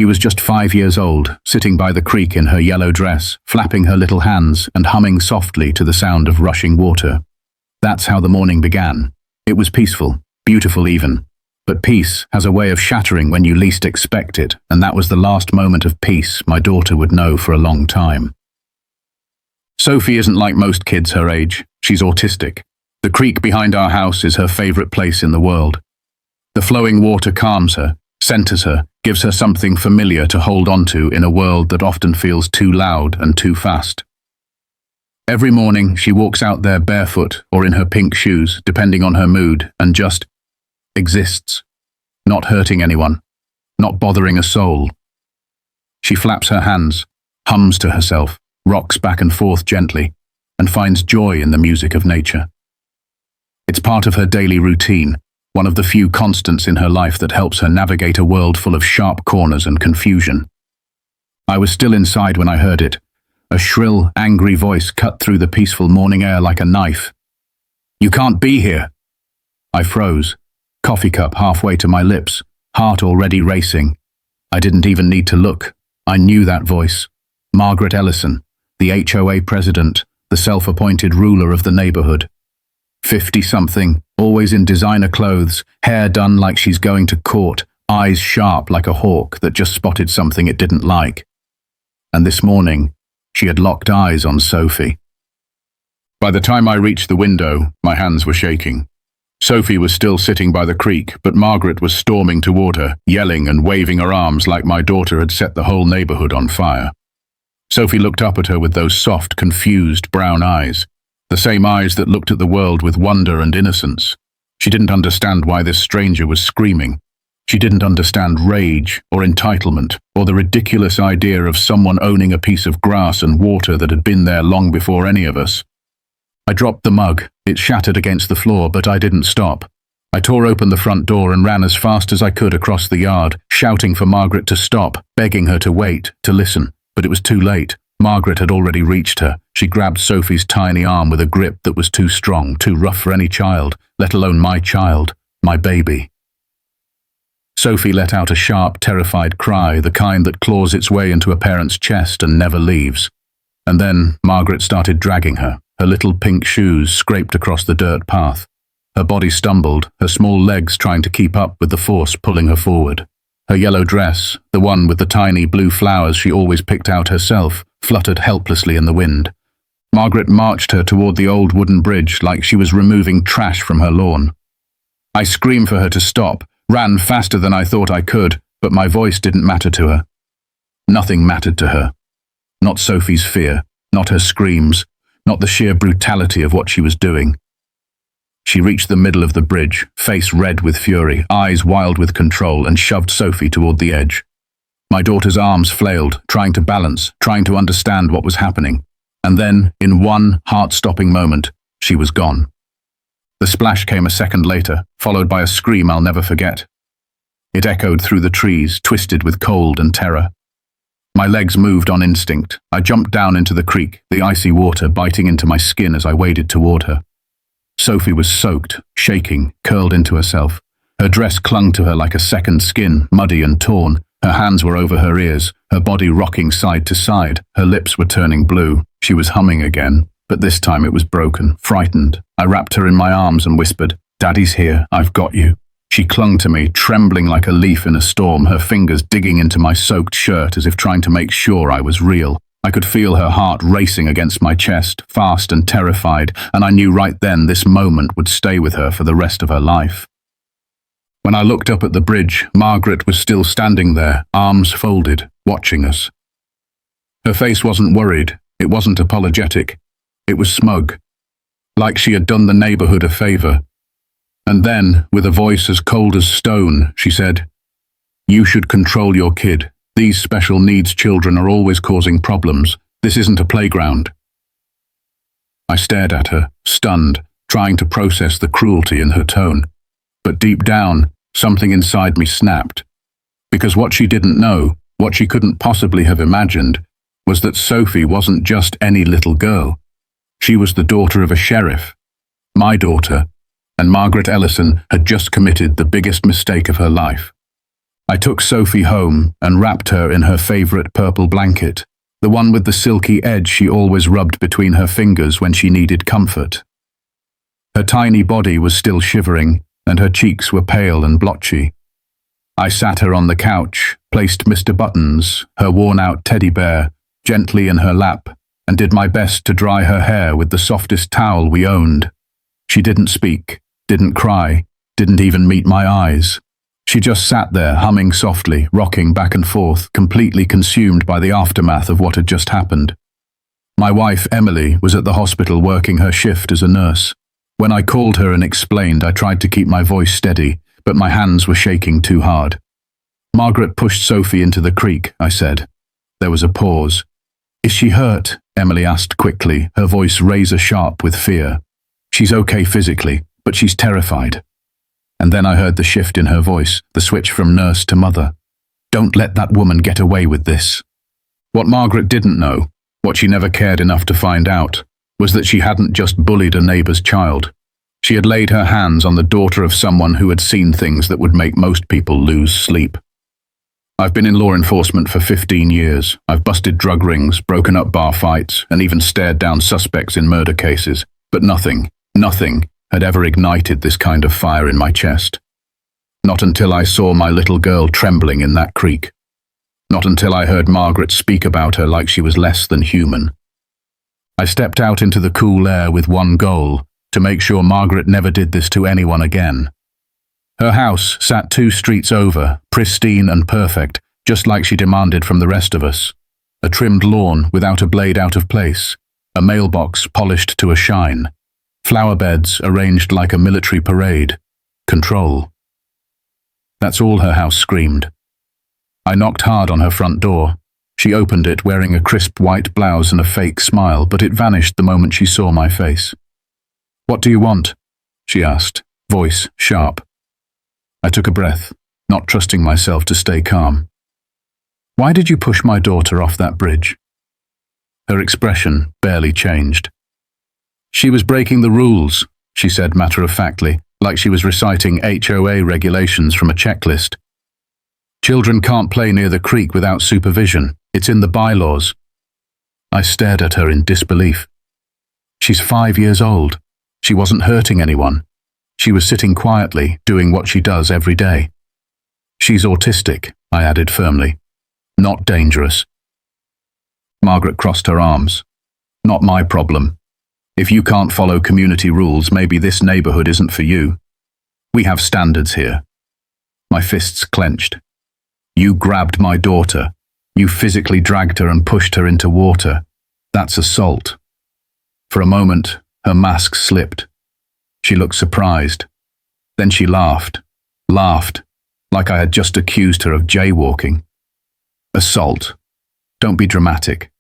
She was just 5 years old, sitting by the creek in her yellow dress, flapping her little hands and humming softly to the sound of rushing water. That's how the morning began. It was peaceful, beautiful even. But peace has a way of shattering when you least expect it, and that was the last moment of peace my daughter would know for a long time. Sophie isn't like most kids her age. She's autistic. The creek behind our house is her favorite place in the world. The flowing water calms her, centers her, gives her something familiar to hold on to in a world that often feels too loud and too fast. Every morning she walks out there barefoot or in her pink shoes, depending on her mood, and just exists, not hurting anyone, not bothering a soul. She flaps her hands, hums to herself, rocks back and forth gently, and finds joy in the music of nature. It's part of her daily routine, one of the few constants in her life that helps her navigate a world full of sharp corners and confusion. I was still inside when I heard it. A shrill, angry voice cut through the peaceful morning air like a knife. "You can't be here!" I froze, coffee cup halfway to my lips, heart already racing. I didn't even need to look. I knew that voice. Margaret Ellison, the HOA president, the self-appointed ruler of the neighborhood. 50-something, always in designer clothes, hair done like she's going to court, eyes sharp like a hawk that just spotted something it didn't like. And this morning, she had locked eyes on Sophie. By the time I reached the window, my hands were shaking. Sophie was still sitting by the creek, but Margaret was storming toward her, yelling and waving her arms like my daughter had set the whole neighborhood on fire. Sophie looked up at her with those soft, confused brown eyes. The same eyes that looked at the world with wonder and innocence. She didn't understand why this stranger was screaming. She didn't understand rage or entitlement or the ridiculous idea of someone owning a piece of grass and water that had been there long before any of us. I dropped the mug. It shattered against the floor, but I didn't stop. I tore open the front door and ran as fast as I could across the yard, shouting for Margaret to stop, begging her to wait, to listen. But it was too late. Margaret had already reached her. She grabbed Sophie's tiny arm with a grip that was too strong, too rough for any child, let alone my child, my baby. Sophie let out a sharp, terrified cry, the kind that claws its way into a parent's chest and never leaves. And then Margaret started dragging her. Her little pink shoes scraped across the dirt path. Her body stumbled, her small legs trying to keep up with the force pulling her forward. Her yellow dress, the one with the tiny blue flowers she always picked out herself, fluttered helplessly in the wind. Margaret marched her toward the old wooden bridge like she was removing trash from her lawn. I screamed for her to stop, ran faster than I thought I could, but my voice didn't matter to her. Nothing mattered to her. Not Sophie's fear, not her screams, not the sheer brutality of what she was doing. She reached the middle of the bridge, face red with fury, eyes wild with control, and shoved Sophie toward the edge. My daughter's arms flailed, trying to balance, trying to understand what was happening. And then, in one heart-stopping moment, she was gone. The splash came a second later, followed by a scream I'll never forget. It echoed through the trees, twisted with cold and terror. My legs moved on instinct. I jumped down into the creek, the icy water biting into my skin as I waded toward her. Sophie was soaked, shaking, curled into herself. Her dress clung to her like a second skin, muddy and torn. Her hands were over her ears, her body rocking side to side. Her lips were turning blue. She was humming again, but this time it was broken, frightened. I wrapped her in my arms and whispered, "Daddy's here, I've got you." She clung to me, trembling like a leaf in a storm, her fingers digging into my soaked shirt as if trying to make sure I was real. I could feel her heart racing against my chest, fast and terrified, and I knew right then this moment would stay with her for the rest of her life. When I looked up at the bridge, Margaret was still standing there, arms folded, watching us. Her face wasn't worried, it wasn't apologetic, it was smug, like she had done the neighborhood a favor. And then, with a voice as cold as stone, she said, "You should control your kid. These special needs children are always causing problems. This isn't a playground." I stared at her, stunned, trying to process the cruelty in her tone. But deep down, something inside me snapped. Because what she didn't know, what she couldn't possibly have imagined, was that Sophie wasn't just any little girl. She was the daughter of a sheriff, my daughter, and Margaret Ellison had just committed the biggest mistake of her life. I took Sophie home and wrapped her in her favorite purple blanket, the one with the silky edge she always rubbed between her fingers when she needed comfort. Her tiny body was still shivering, and her cheeks were pale and blotchy. I sat her on the couch, placed Mr. Buttons, her worn-out teddy bear, gently in her lap, and did my best to dry her hair with the softest towel we owned. She didn't speak, didn't cry, didn't even meet my eyes. She just sat there, humming softly, rocking back and forth, completely consumed by the aftermath of what had just happened. My wife, Emily, was at the hospital working her shift as a nurse. When I called her and explained, I tried to keep my voice steady, but my hands were shaking too hard. Margaret pushed Sophie into the creek, I said. There was a pause. Is she hurt? Emily asked quickly, her voice razor-sharp with fear. She's okay physically, but she's terrified. And then I heard the shift in her voice, the switch from nurse to mother. Don't let that woman get away with this. What Margaret didn't know, what she never cared enough to find out, was that she hadn't just bullied a neighbor's child. She had laid her hands on the daughter of someone who had seen things that would make most people lose sleep. I've been in law enforcement for 15 years. I've busted drug rings, broken up bar fights, and even stared down suspects in murder cases. But nothing had ever ignited this kind of fire in my chest. Not until I saw my little girl trembling in that creek. Not until I heard Margaret speak about her like she was less than human. I stepped out into the cool air with one goal, to make sure Margaret never did this to anyone again. Her house sat 2 streets over, pristine and perfect, just like she demanded from the rest of us. A trimmed lawn without a blade out of place, a mailbox polished to a shine, flower beds arranged like a military parade. Control. That's all her house screamed. I knocked hard on her front door. She opened it wearing a crisp white blouse and a fake smile, but it vanished the moment she saw my face. What do you want? She asked, voice sharp. I took a breath, not trusting myself to stay calm. Why did you push my daughter off that bridge? Her expression barely changed. She was breaking the rules, she said matter-of-factly, like she was reciting HOA regulations from a checklist. Children can't play near the creek without supervision. It's in the bylaws. I stared at her in disbelief. She's 5 years old. She wasn't hurting anyone. She was sitting quietly, doing what she does every day. She's autistic, I added firmly. Not dangerous. Margaret crossed her arms. Not my problem. If you can't follow community rules, maybe this neighborhood isn't for you. We have standards here. My fists clenched. You grabbed my daughter. You physically dragged her and pushed her into water. That's assault. For a moment, her mask slipped. She looked surprised. Then she laughed, like I had just accused her of jaywalking. Assault. Don't be dramatic.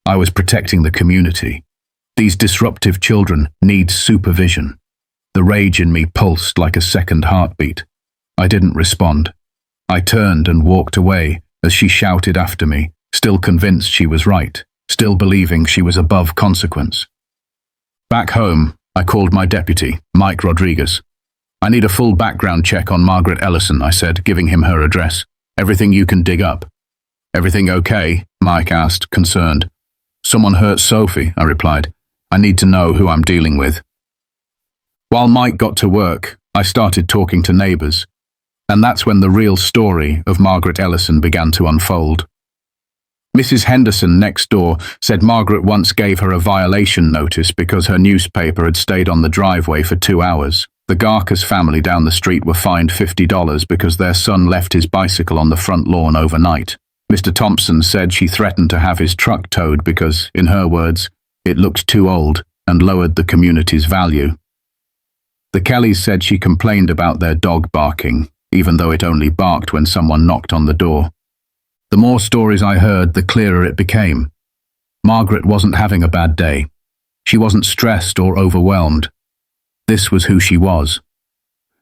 I was protecting the community. These disruptive children need supervision. The rage in me pulsed like a second heartbeat. I didn't respond. I turned and walked away as she shouted after me, still convinced she was right, still believing she was above consequence. Back home, I called my deputy, Mike Rodriguez. I need a full background check on Margaret Ellison, I said, giving him her address. Everything you can dig up. Everything okay? Mike asked, concerned. Someone hurt Sophie, I replied. I need to know who I'm dealing with. While Mike got to work, I started talking to neighbors. And that's when the real story of Margaret Ellison began to unfold. Mrs. Henderson next door said Margaret once gave her a violation notice because her newspaper had stayed on the driveway for 2 hours. The Garkas family down the street were fined $50 because their son left his bicycle on the front lawn overnight. Mr. Thompson said she threatened to have his truck towed because, in her words, it looked too old and lowered the community's value. The Kellys said she complained about their dog barking, even though it only barked when someone knocked on the door. The more stories I heard, the clearer it became. Margaret wasn't having a bad day. She wasn't stressed or overwhelmed. This was who she was.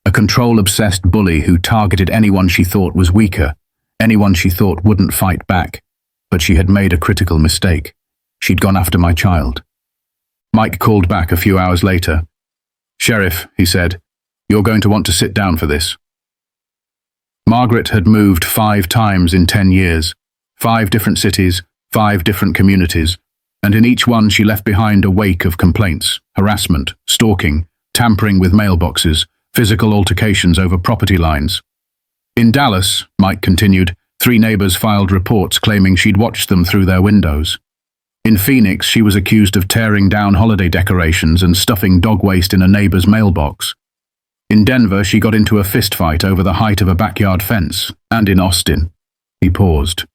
A control-obsessed bully who targeted anyone she thought was weaker, anyone she thought wouldn't fight back. But she had made a critical mistake. She'd gone after my child. Mike called back a few hours later. "Sheriff," he said, "you're going to want to sit down for this." Margaret had moved 5 times in 10 years, 5 different cities, 5 different communities, and in each one she left behind a wake of complaints, harassment, stalking, tampering with mailboxes, physical altercations over property lines. In Dallas, Mike continued, 3 neighbors filed reports claiming she'd watched them through their windows. In Phoenix, she was accused of tearing down holiday decorations and stuffing dog waste in a neighbor's mailbox. In Denver, she got into a fistfight over the height of a backyard fence. And in Austin. He paused.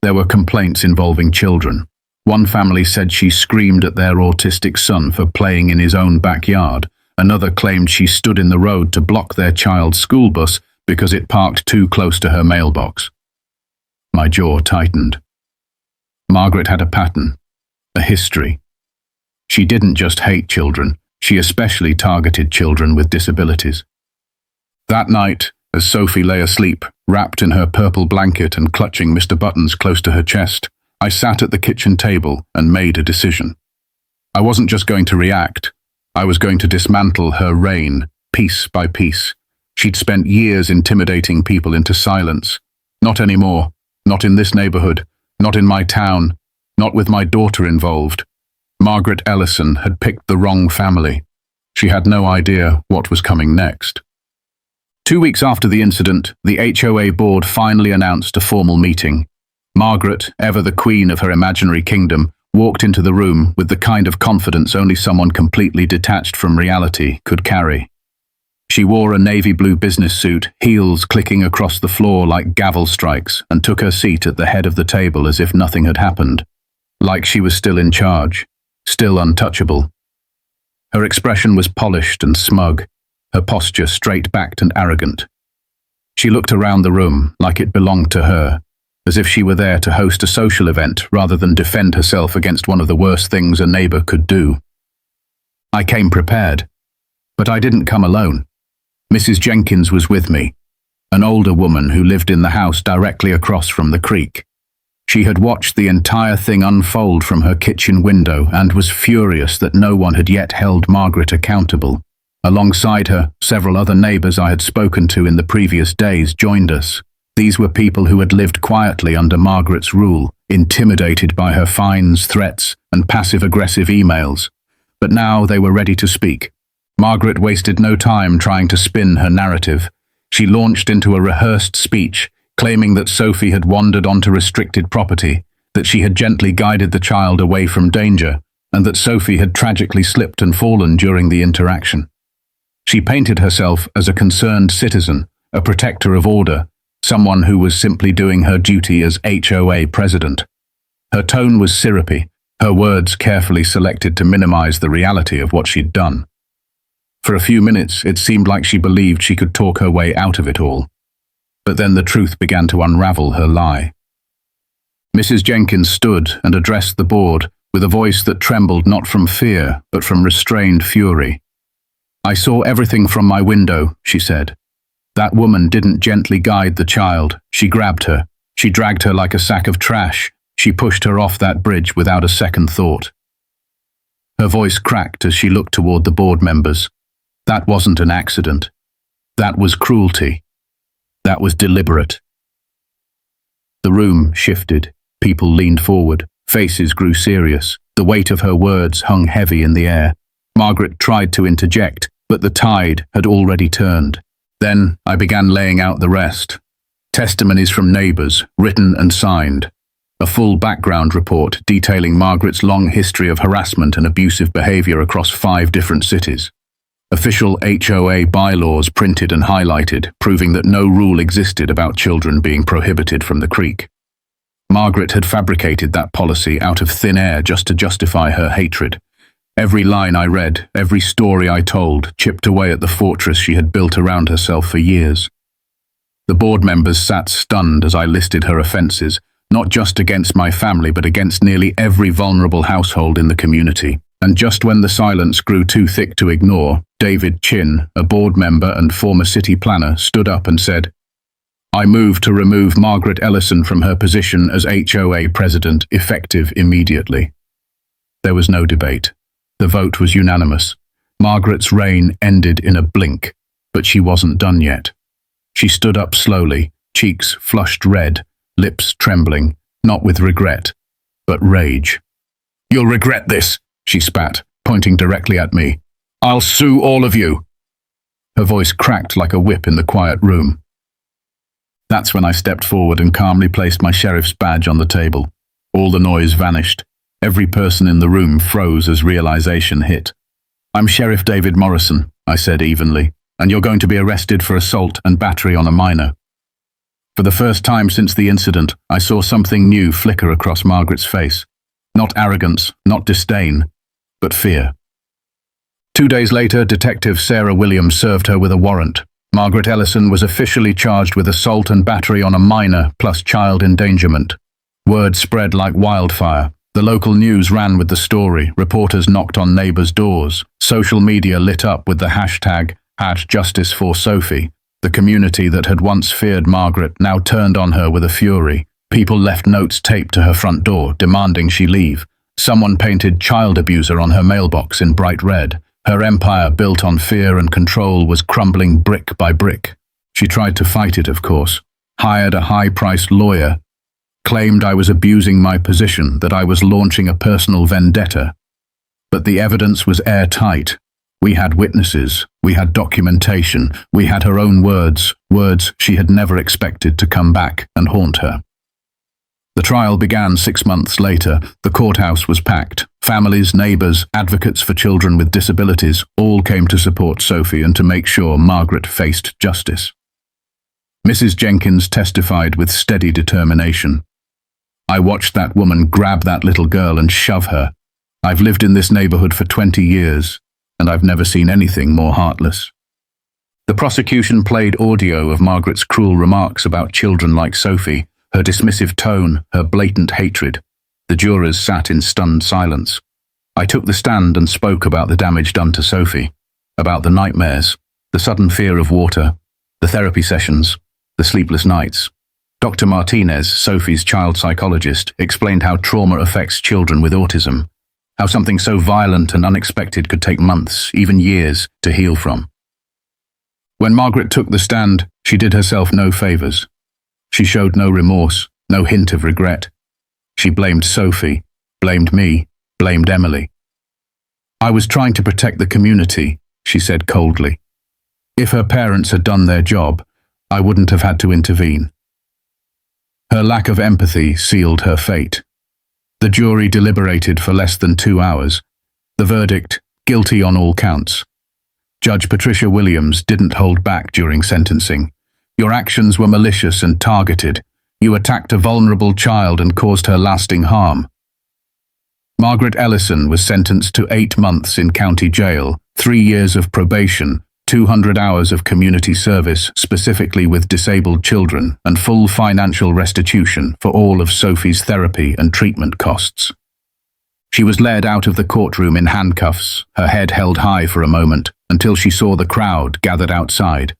There were complaints involving children. One family said she screamed at their autistic son for playing in his own backyard. Another claimed she stood in the road to block their child's school bus because it parked too close to her mailbox. My jaw tightened. Margaret had a pattern, a history. She didn't just hate children, she especially targeted children with disabilities. That night, as Sophie lay asleep, wrapped in her purple blanket and clutching Mr. Buttons close to her chest, I sat at the kitchen table and made a decision. I wasn't just going to react, I was going to dismantle her reign, piece by piece. She'd spent years intimidating people into silence. Not anymore, not in this neighborhood, not in my town, not with my daughter involved. Margaret Ellison had picked the wrong family. She had no idea what was coming next. 2 weeks after the incident, the HOA board finally announced a formal meeting. Margaret, ever the queen of her imaginary kingdom, walked into the room with the kind of confidence only someone completely detached from reality could carry. She wore a navy blue business suit, heels clicking across the floor like gavel strikes, and took her seat at the head of the table as if nothing had happened. Like she was still in charge, still untouchable. Her expression was polished and smug, her posture straight-backed and arrogant. She looked around the room like it belonged to her, as if she were there to host a social event rather than defend herself against one of the worst things a neighbor could do. I came prepared, but I didn't come alone. Mrs. Jenkins was with me, an older woman who lived in the house directly across from the creek. She had watched the entire thing unfold from her kitchen window and was furious that no one had yet held Margaret accountable. Alongside her, several other neighbors I had spoken to in the previous days joined us. These were people who had lived quietly under Margaret's rule, intimidated by her fines, threats, and passive-aggressive emails. But now they were ready to speak. Margaret wasted no time trying to spin her narrative. She launched into a rehearsed speech, claiming that Sophie had wandered onto restricted property, that she had gently guided the child away from danger, and that Sophie had tragically slipped and fallen during the interaction. She painted herself as a concerned citizen, a protector of order, someone who was simply doing her duty as HOA president. Her tone was syrupy, her words carefully selected to minimize the reality of what she'd done. For a few minutes, it seemed like she believed she could talk her way out of it all. But then the truth began to unravel her lie. Mrs. Jenkins stood and addressed the board with a voice that trembled not from fear, but from restrained fury. "I saw everything from my window," she said. "That woman didn't gently guide the child. She grabbed her. She dragged her like a sack of trash. She pushed her off that bridge without a second thought." Her voice cracked as she looked toward the board members. That wasn't an accident. That was cruelty. That was deliberate. The room shifted. People leaned forward. Faces grew serious. The weight of her words hung heavy in the air. Margaret tried to interject, but the tide had already turned. Then I began laying out the rest. Testimonies from neighbors, written and signed. A full background report detailing Margaret's long history of harassment and abusive behavior across 5 different cities. Official HOA bylaws printed and highlighted, proving that no rule existed about children being prohibited from the creek. Margaret had fabricated that policy out of thin air just to justify her hatred. Every line I read, every story I told, chipped away at the fortress she had built around herself for years. The board members sat stunned as I listed her offenses, not just against my family but against nearly every vulnerable household in the community. And just when the silence grew too thick to ignore, David Chin, a board member and former city planner, stood up and said, "I move to remove Margaret Ellison from her position as HOA president, effective immediately." There was no debate. The vote was unanimous. Margaret's reign ended in a blink, but she wasn't done yet. She stood up slowly, cheeks flushed red, lips trembling, not with regret, but rage. "You'll regret this," she spat, pointing directly at me. "I'll sue all of you." Her voice cracked like a whip in the quiet room. That's when I stepped forward and calmly placed my sheriff's badge on the table. All the noise vanished. Every person in the room froze as realization hit. "I'm Sheriff David Morrison," I said evenly, "and you're going to be arrested for assault and battery on a minor." For the first time since the incident, I saw something new flicker across Margaret's face. Not arrogance, not disdain, but fear. 2 days later, Detective Sarah Williams served her with a warrant. Margaret Ellison was officially charged with assault and battery on a minor plus child endangerment. Word spread like wildfire. The local news ran with the story. Reporters knocked on neighbors' doors. Social media lit up with the hashtag #JusticeForSophie. The community that had once feared Margaret now turned on her with a fury. People left notes taped to her front door, demanding she leave. Someone painted child abuser on her mailbox in bright red. Her empire, built on fear and control, was crumbling brick by brick. She tried to fight it, of course. Hired a high-priced lawyer. Claimed I was abusing my position, that I was launching a personal vendetta. But the evidence was airtight. We had witnesses, we had documentation, we had her own words she had never expected to come back and haunt her. The trial began 6 months later. The courthouse was packed. Families, neighbors, advocates for children with disabilities all came to support Sophie and to make sure Margaret faced justice. Mrs. Jenkins testified with steady determination. "I watched that woman grab that little girl and shove her. I've lived in this neighborhood for 20 years, and I've never seen anything more heartless." The prosecution played audio of Margaret's cruel remarks about children like Sophie, her dismissive tone, her blatant hatred. The jurors sat in stunned silence. I took the stand and spoke about the damage done to Sophie, about the nightmares, the sudden fear of water, the therapy sessions, the sleepless nights. Dr. Martinez, Sophie's child psychologist, explained how trauma affects children with autism, how something so violent and unexpected could take months, even years, to heal from. When Margaret took the stand, she did herself no favors. She showed no remorse, no hint of regret. She blamed Sophie, blamed me, blamed Emily. "I was trying to protect the community," she said coldly. "If her parents had done their job, I wouldn't have had to intervene." Her lack of empathy sealed her fate. The jury deliberated for less than 2 hours. The verdict, guilty on all counts. Judge Patricia Williams didn't hold back during sentencing. "Your actions were malicious and targeted. You attacked a vulnerable child and caused her lasting harm." Margaret Ellison was sentenced to 8 months in county jail, 3 years of probation, 200 hours of community service, specifically with disabled children, and full financial restitution for all of Sophie's therapy and treatment costs. She was led out of the courtroom in handcuffs, her head held high for a moment, until she saw the crowd gathered outside.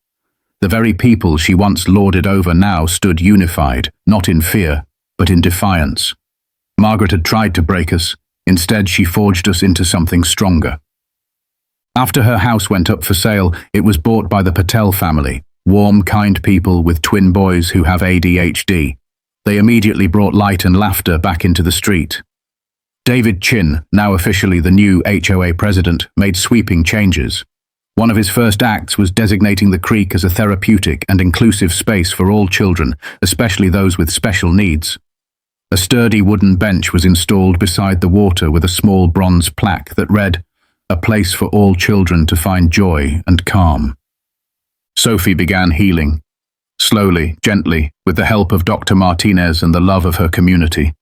The very people she once lorded over now stood unified, not in fear, but in defiance. Margaret had tried to break us. Instead, she forged us into something stronger. After her house went up for sale, it was bought by the Patel family, warm, kind people with twin boys who have ADHD. They immediately brought light and laughter back into the street. David Chin, now officially the new HOA president, made sweeping changes. One of his first acts was designating the creek as a therapeutic and inclusive space for all children, especially those with special needs. A sturdy wooden bench was installed beside the water with a small bronze plaque that read, "A place for all children to find joy and calm." Sophie began healing. Slowly, gently, with the help of Dr. Martinez and the love of her community.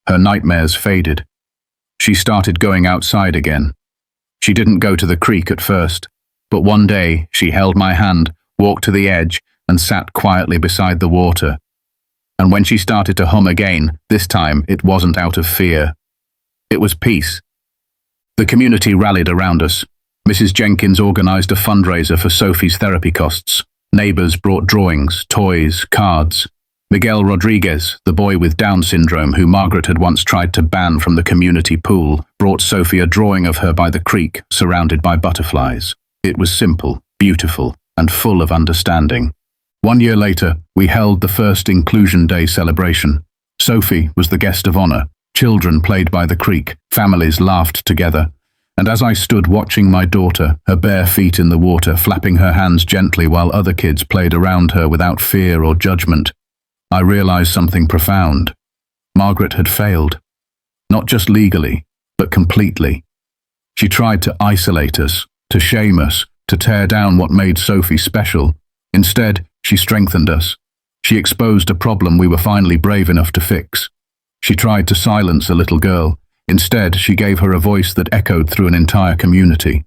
Her nightmares faded. She started going outside again. She didn't go to the creek at first, but one day she held my hand, walked to the edge, and sat quietly beside the water. And when she started to hum again, this time it wasn't out of fear. It was peace. The community rallied around us. Mrs. Jenkins organized a fundraiser for Sophie's therapy costs. Neighbors brought drawings, toys, cards. Miguel Rodriguez, the boy with Down syndrome who Margaret had once tried to ban from the community pool, brought Sophie a drawing of her by the creek, surrounded by butterflies. It was simple, beautiful, and full of understanding. 1 year later, we held the first Inclusion Day celebration. Sophie was the guest of honor. Children played by the creek, families laughed together. And as I stood watching my daughter, her bare feet in the water, flapping her hands gently while other kids played around her without fear or judgment, I realized something profound. Margaret had failed. Not just legally, but completely. She tried to isolate us, to shame us, to tear down what made Sophie special. Instead, she strengthened us. She exposed a problem we were finally brave enough to fix. She tried to silence a little girl. Instead, she gave her a voice that echoed through an entire community.